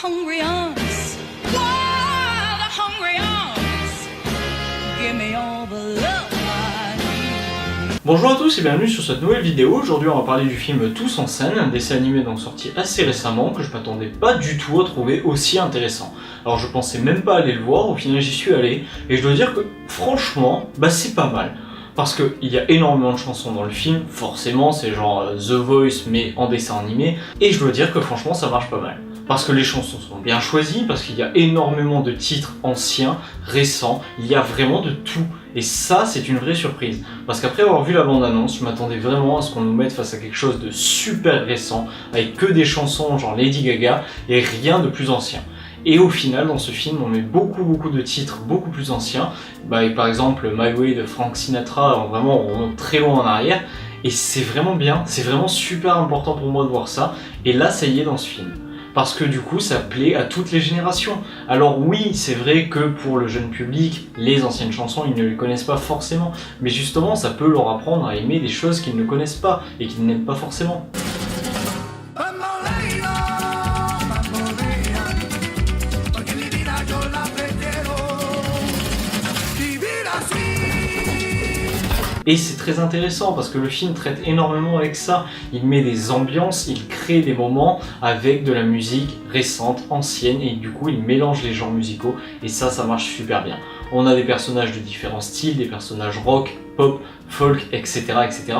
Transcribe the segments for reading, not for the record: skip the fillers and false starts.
hungry arms, wild hungry arms, give me all the love I need. Bonjour à tous et bienvenue sur cette nouvelle vidéo. Aujourd'hui on va parler du film Tous en scène, un dessin animé donc sorti assez récemment que je m'attendais pas du tout à trouver aussi intéressant. Alors je pensais même pas aller le voir, au final j'y suis allé et je dois dire que franchement c'est pas mal. Parce qu'il y a énormément de chansons dans le film, forcément c'est genre The Voice mais en dessin animé, et je dois dire que franchement ça marche pas mal. Parce que les chansons sont bien choisies, parce qu'il y a énormément de titres anciens, récents, il y a vraiment de tout. Et ça c'est une vraie surprise. Parce qu'après avoir vu la bande-annonce, je m'attendais vraiment à ce qu'on nous mette face à quelque chose de super récent, avec que des chansons genre Lady Gaga, et rien de plus ancien. Et au final, dans ce film, on met beaucoup de titres beaucoup plus anciens. Et par exemple, My Way de Frank Sinatra, vraiment on remonte très loin en arrière. Et c'est vraiment bien, c'est vraiment super important pour moi de voir ça. Et là, ça y est dans ce film. Parce que du coup, ça plaît à toutes les générations. Alors oui, c'est vrai que pour le jeune public, les anciennes chansons, ils ne les connaissent pas forcément. Mais justement, ça peut leur apprendre à aimer des choses qu'ils ne connaissent pas et qu'ils n'aiment pas forcément. Et c'est très intéressant parce que le film traite énormément avec ça. Il met des ambiances, il crée des moments avec de la musique récente, ancienne, et du coup il mélange les genres musicaux et ça marche super bien. On a des personnages de différents styles, des personnages rock, pop, folk, etc. etc.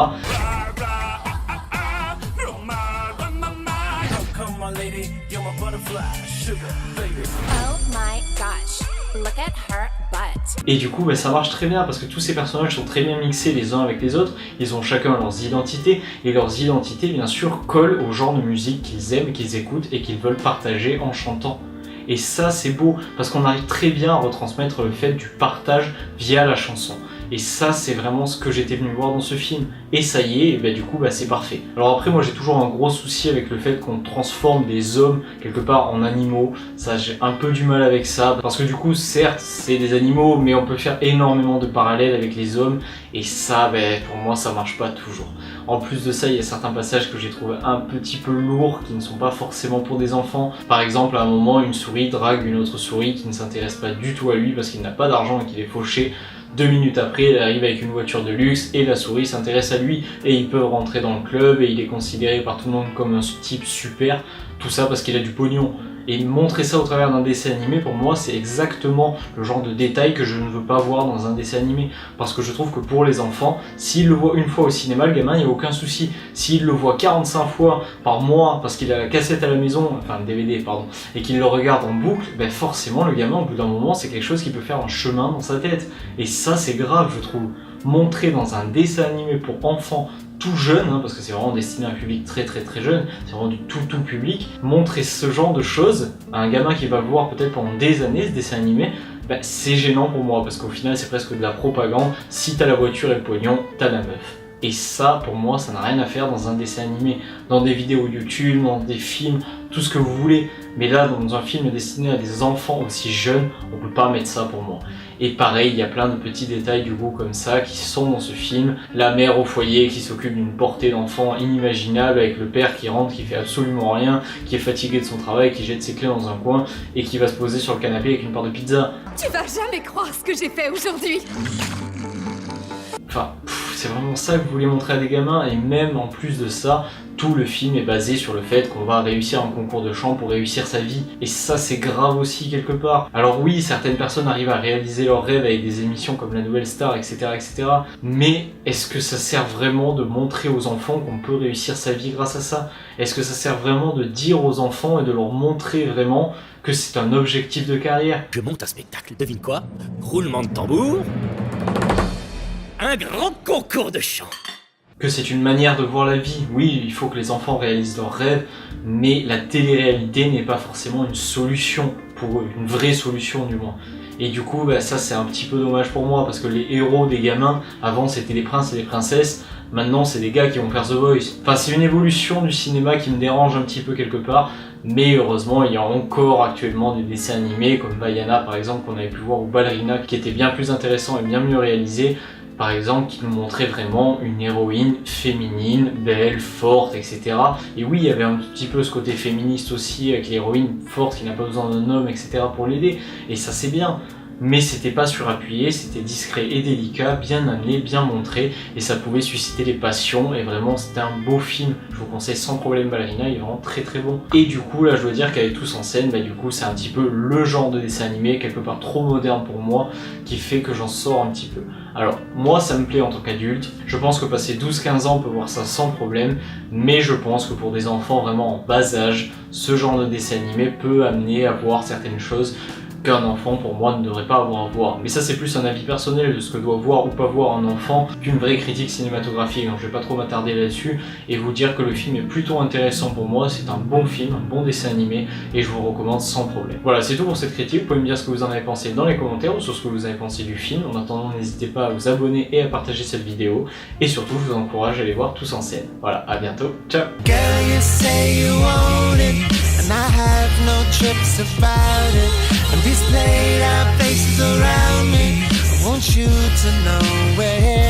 Et du coup ça marche très bien parce que tous ces personnages sont très bien mixés les uns avec les autres, ils ont chacun leurs identités et leurs identités bien sûr collent au genre de musique qu'ils aiment, qu'ils écoutent et qu'ils veulent partager en chantant. Et ça c'est beau parce qu'on arrive très bien à retransmettre le fait du partage via la chanson. Et ça c'est vraiment ce que j'étais venu voir dans ce film. Et ça y est, et du coup c'est parfait. Alors après moi j'ai toujours un gros souci avec le fait qu'on transforme des hommes quelque part en animaux. Ça j'ai un peu du mal avec ça. Parce que du coup certes c'est des animaux mais on peut faire énormément de parallèles avec les hommes. Et ça pour moi ça marche pas toujours. En plus de ça il y a certains passages que j'ai trouvé un petit peu lourds qui ne sont pas forcément pour des enfants. Par exemple à un moment une souris drague une autre souris qui ne s'intéresse pas du tout à lui parce qu'il n'a pas d'argent et qu'il est fauché. 2 minutes après, elle arrive avec une voiture de luxe et la souris s'intéresse à lui et ils peuvent rentrer dans le club et il est considéré par tout le monde comme un type super, tout ça parce qu'il a du pognon. Et montrer ça au travers d'un dessin animé, pour moi, c'est exactement le genre de détail que je ne veux pas voir dans un dessin animé. Parce que je trouve que pour les enfants, s'ils le voient une fois au cinéma, le gamin, il n'y a aucun souci. S'il le voit 45 fois par mois, parce qu'il a la cassette à la maison, enfin le DVD, pardon, et qu'il le regarde en boucle, forcément, le gamin, au bout d'un moment, c'est quelque chose qui peut faire un chemin dans sa tête. Et ça, c'est grave, je trouve. Montrer dans un dessin animé pour enfants tout jeune, parce que c'est vraiment destiné à un public très jeune, c'est vraiment du tout public, montrer ce genre de choses à un gamin qui va le voir peut-être pendant des années ce dessin animé, c'est gênant pour moi parce qu'au final c'est presque de la propagande. Si t'as la voiture et le pognon, t'as la meuf. Et ça, pour moi, ça n'a rien à faire dans un dessin animé, dans des vidéos YouTube, dans des films, tout ce que vous voulez. Mais là, dans un film destiné à des enfants aussi jeunes, on peut pas mettre ça pour moi. Et pareil, il y a plein de petits détails du coup comme ça qui sont dans ce film. La mère au foyer qui s'occupe d'une portée d'enfants inimaginable avec le père qui rentre, qui fait absolument rien, qui est fatigué de son travail, qui jette ses clés dans un coin et qui va se poser sur le canapé avec une part de pizza. Tu vas jamais croire ce que j'ai fait aujourd'hui. Enfin, c'est vraiment ça que vous voulez montrer à des gamins et même en plus de ça, tout le film est basé sur le fait qu'on va réussir un concours de chant pour réussir sa vie. Et ça c'est grave aussi quelque part. Alors oui, certaines personnes arrivent à réaliser leurs rêves avec des émissions comme La Nouvelle Star, etc. etc. Mais est-ce que ça sert vraiment de montrer aux enfants qu'on peut réussir sa vie grâce à ça? Est-ce que ça sert vraiment de dire aux enfants et de leur montrer vraiment que c'est un objectif de carrière? Je monte un spectacle, devine quoi? Roulement de tambour. Un grand concours de chant. Que c'est une manière de voir la vie. Oui, il faut que les enfants réalisent leurs rêves, mais la télé-réalité n'est pas forcément une solution pour eux, une vraie solution du moins. Et du coup, ça c'est un petit peu dommage pour moi, parce que les héros des gamins, avant c'était les princes et les princesses, maintenant c'est des gars qui vont faire The Voice. Enfin, c'est une évolution du cinéma qui me dérange un petit peu quelque part, mais heureusement il y a encore actuellement des dessins animés comme Vaiana par exemple qu'on avait pu voir, ou Ballerina, qui étaient bien plus intéressants et bien mieux réalisés. Par exemple, qui nous montrait vraiment une héroïne féminine, belle, forte, etc. Et oui, il y avait un petit peu ce côté féministe aussi, avec l'héroïne forte qui n'a pas besoin d'un homme, etc. pour l'aider. Et ça c'est bien. Mais c'était pas surappuyé, c'était discret et délicat, bien amené, bien montré, et ça pouvait susciter les passions, et vraiment c'était un beau film. Je vous conseille sans problème Ballerina, il est vraiment très très bon. Et du coup là je dois dire qu'avec Tous en scène, bah du coup c'est un petit peu le genre de dessin animé, quelque part trop moderne pour moi, qui fait que j'en sors un petit peu. Alors moi ça me plaît en tant qu'adulte, je pense que passer 12-15 ans on peut voir ça sans problème, mais je pense que pour des enfants vraiment en bas âge, ce genre de dessin animé peut amener à voir certaines choses qu'un enfant pour moi ne devrait pas avoir à voir. Mais ça c'est plus un avis personnel de ce que doit voir ou pas voir un enfant qu'une vraie critique cinématographique, donc je vais pas trop m'attarder là-dessus et vous dire que le film est plutôt intéressant pour moi, c'est un bon film, un bon dessin animé et je vous le recommande sans problème. Voilà, c'est tout pour cette critique, vous pouvez me dire ce que vous en avez pensé dans les commentaires ou sur ce que vous avez pensé du film. En attendant, n'hésitez pas à vous abonner et à partager cette vidéo et surtout je vous encourage à aller voir Tous en scène. Voilà, à bientôt, ciao. Girl, you say you want it, and I have no trips about it. And these played out faces around me, I want you to know where